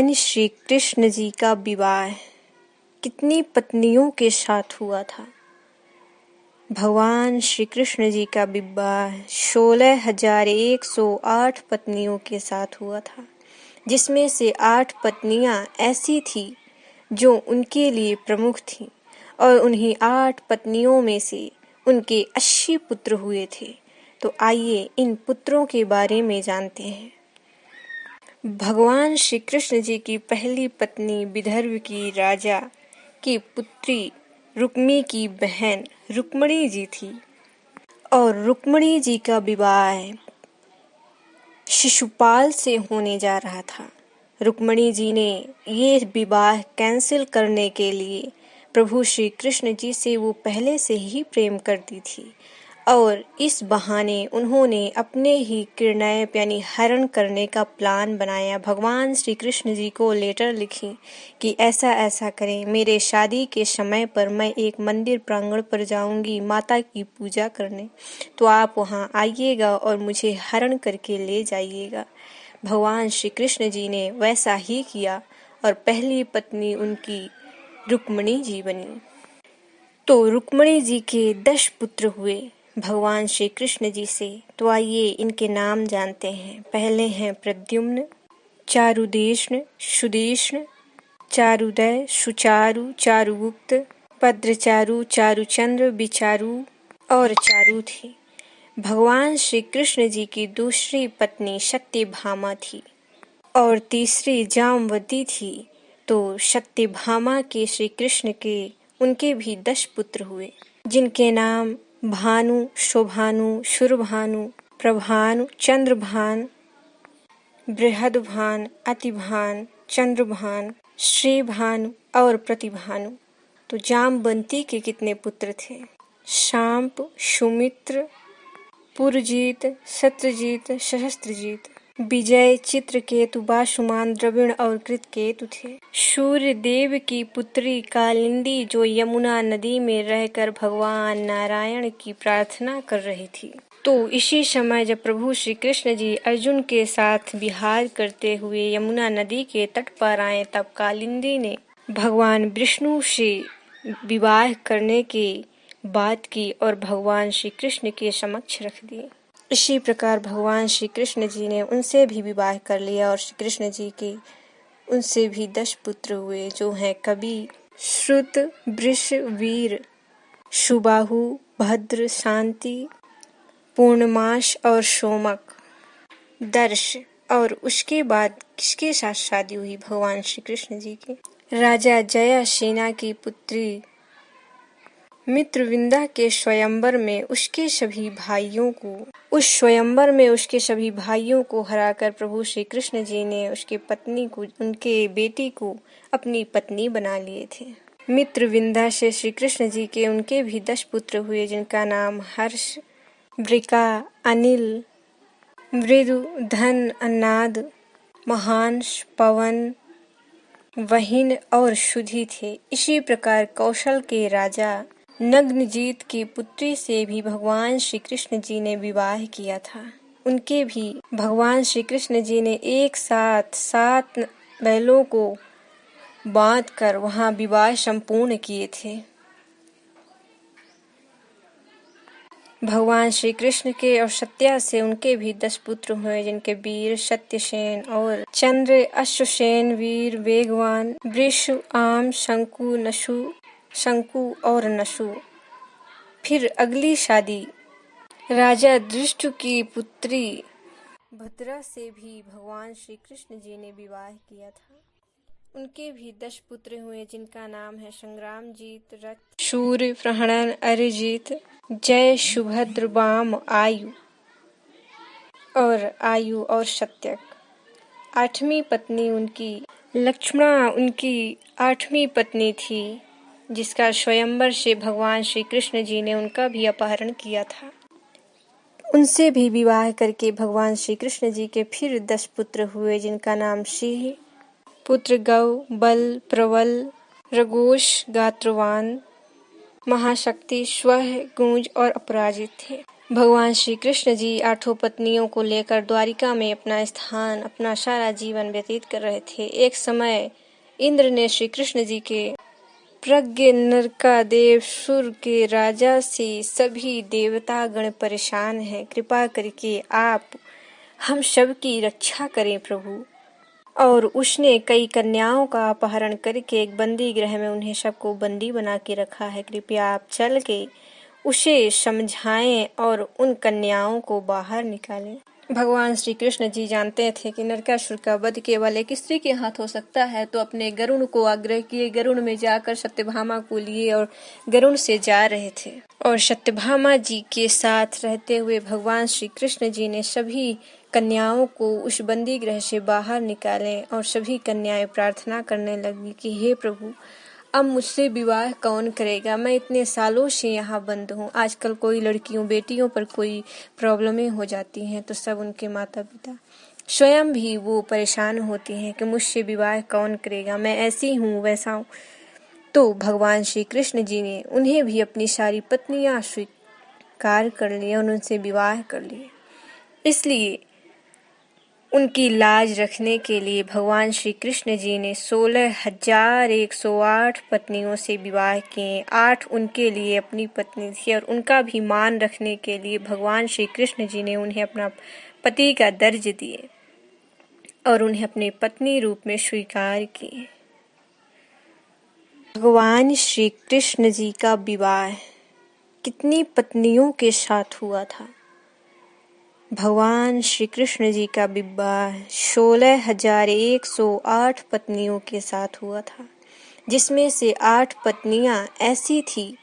भगवान श्री कृष्ण जी का विवाह कितनी पत्नियों के साथ हुआ था। भगवान श्री कृष्ण जी का विवाह 16,108 पत्नियों के साथ हुआ था, जिसमें से 8 पत्नियां ऐसी थी जो उनके लिए प्रमुख थीं और उन्हीं 8 पत्नियों में से उनके 80 पुत्र हुए थे। तो आइए इन पुत्रों के बारे में जानते हैं। भगवान श्री कृष्ण जी की पहली पत्नी विदर्भ की राजा की पुत्री रुक्मी की बहन रुक्मणी जी थी और रुक्मणी जी का विवाह शिशुपाल से होने जा रहा था। रुक्मणी जी ने ये विवाह कैंसिल करने के लिए प्रभु श्री कृष्ण जी से वो पहले से ही प्रेम करती थी और इस बहाने उन्होंने अपने ही किडनैप यानी हरण करने का प्लान बनाया। भगवान श्री कृष्ण जी को लेटर लिखी कि ऐसा ऐसा करें, मेरे शादी के समय पर मैं एक मंदिर प्रांगण पर जाऊंगी माता की पूजा करने, तो आप वहां आइएगा और मुझे हरण करके ले जाइएगा। भगवान श्री कृष्ण जी ने वैसा ही किया और पहली पत्नी उनकी रुक्मणी जी बनी। तो रुक्मणी जी के 10 पुत्र हुए भगवान श्री कृष्ण जी से। तो आइए इनके नाम जानते हैं। पहले हैं प्रद्युम्न, चारुदेष्ण, सुदेष्ण, चारुदय, सुचारु, चारुगुप्त, भद्रचारु, चारुचंद्र, विचारु और चारु थी। भगवान श्री कृष्ण जी की दूसरी पत्नी सत्यभामा थी और तीसरी जामवती थी। तो सत्यभामा के श्री कृष्ण के उनके भी 10 पुत्र हुए, जिनके नाम भानु, शोभानु, शुरभानु, प्रभानु, चंद्रभान, बृहदभान, अतिभान, चंद्रभान, श्रीभानु और प्रतिभानु। तो जामवंती के कितने पुत्र थे? शांप, सुमित्र, पुरजीत, सत्यजीत, सहस्त्रजीत, विजय, चित्रकेतु, बासुमान, द्रविण और कृतकेतु थे। सूर्य देव की पुत्री कालिंदी जो यमुना नदी में रहकर भगवान नारायण की प्रार्थना कर रही थी। तो इसी समय जब प्रभु श्री कृष्ण जी अर्जुन के साथ विहार करते हुए यमुना नदी के तट पर आए, तब कालिंदी ने भगवान विष्णु से विवाह करने की बात की और भगवान श्री कृष्ण के समक्ष रख दी। इसी प्रकार भगवान श्री कृष्ण जी ने उनसे भी विवाह कर लिया और श्री कृष्ण जी के उनसे भी 10 पुत्र हुए, जो हैं कवि, श्रुत, वृष, वीर, सुबाहु, भद्र, शांति, पूर्णमास और सोमक, दर्श। और उसके बाद किसके साथ शादी हुई भगवान श्री कृष्ण जी की? राजा जयसेना की पुत्री मित्रविंदा के स्वयंवर में उसके सभी भाइयों को हराकर प्रभु श्री कृष्ण जी ने उनके बेटी को अपनी पत्नी बना लिए थे। मित्रविंदा से श्री कृष्ण जी के उनके भी 10 पुत्र हुए, जिनका नाम हर्ष, वृका, अनिल, मृदु, धन, अन्नाद, महांश, पवन, वहीन और सुधी थे। इसी प्रकार कौशल के राजा नग्नजीत की पुत्री से भी भगवान श्री कृष्ण जी ने विवाह किया था। उनके भी भगवान श्री कृष्ण जी ने एक साथ 7 बैलों को बांधकर वहां विवाह संपूर्ण किए थे। भगवान श्री कृष्ण के और सत्या से उनके भी 10 पुत्र हुए, जिनके वीर सत्यसेन और चंद्र, अश्वसेन, वीर, वेगवान, वृष, आम, शंकु और नसु। फिर अगली शादी राजा दृष्टु की पुत्री भद्रा से भी भगवान श्री कृष्ण जी ने विवाह किया था। उनके भी 10 पुत्र हुए, जिनका नाम है संग्रामजीत, रथ, सूर्य, प्रहणन, अरिजीत, जय, सुभद्र, वाम, आयु और सत्यक। 8वीं पत्नी उनकी लक्ष्मणा उनकी 8वीं पत्नी थी, जिसका स्वयंवर से भगवान श्री कृष्ण जी ने उनका भी अपहरण किया था। उनसे भी विवाह करके भगवान श्री कृष्ण जी के फिर 10 पुत्र हुए, जिनका नाम सिंह, पुत्र, गौ, बल, प्रबल, रघोष, गात्रवान, महाशक्ति, स्वह, गूंज और अपराजित थे। भगवान श्री कृष्ण जी 8 पत्नियों को लेकर द्वारिका में अपना सारा जीवन व्यतीत कर रहे थे। एक समय इंद्र ने श्री कृष्ण जी के प्रज्ञ नरकादेव सुर के राजा से सभी देवता गण परेशान हैं, कृपा करके आप हम सब की रक्षा करें प्रभु। और उसने कई कन्याओं का अपहरण करके एक बंदी गृह में उन्हें सबको बंदी बना के रखा है। कृपया आप चल के उसे समझाएं और उन कन्याओं को बाहर निकालें। भगवान श्री कृष्ण जी जानते थे कि नरकासुर का वध केवल एक स्त्री के हाथ हो सकता है, तो अपने गरुड़ को आग्रह किए। गरुड़ में जाकर सत्यभामा को लिए और गरुड़ से जा रहे थे। और सत्यभामा जी के साथ रहते हुए भगवान श्री कृष्ण जी ने सभी कन्याओं को उस बंदी गृह से बाहर निकाले और सभी कन्याएं प्रार्थना करने लगी कि हे प्रभु, अब मुझसे विवाह कौन करेगा? मैं इतने सालों से यहाँ बंद हूँ। आजकल कोई लड़कियों बेटियों पर कोई प्रॉब्लमें हो जाती हैं तो सब उनके माता पिता स्वयं भी वो परेशान होती हैं कि मुझसे विवाह कौन करेगा, मैं ऐसी हूँ वैसा हूँ। तो भगवान श्री कृष्ण जी ने उन्हें भी अपनी सारी पत्नियां स्वीकार कर ली और उनसे विवाह कर लिए। इसलिए उनकी लाज रखने के लिए भगवान श्री कृष्ण जी ने 16,108 पत्नियों से विवाह किए। 8 उनके लिए अपनी पत्नी थी और उनका भी मान रखने के लिए भगवान श्री कृष्ण जी ने उन्हें अपना पति का दर्ज दिए और उन्हें अपनी पत्नी रूप में स्वीकार किए। भगवान श्री कृष्ण जी का विवाह कितनी पत्नियों के साथ हुआ था? भगवान श्री कृष्ण जी का विवाह 16,108 पत्नियों के साथ हुआ था, जिसमें से 8 पत्नियां ऐसी थी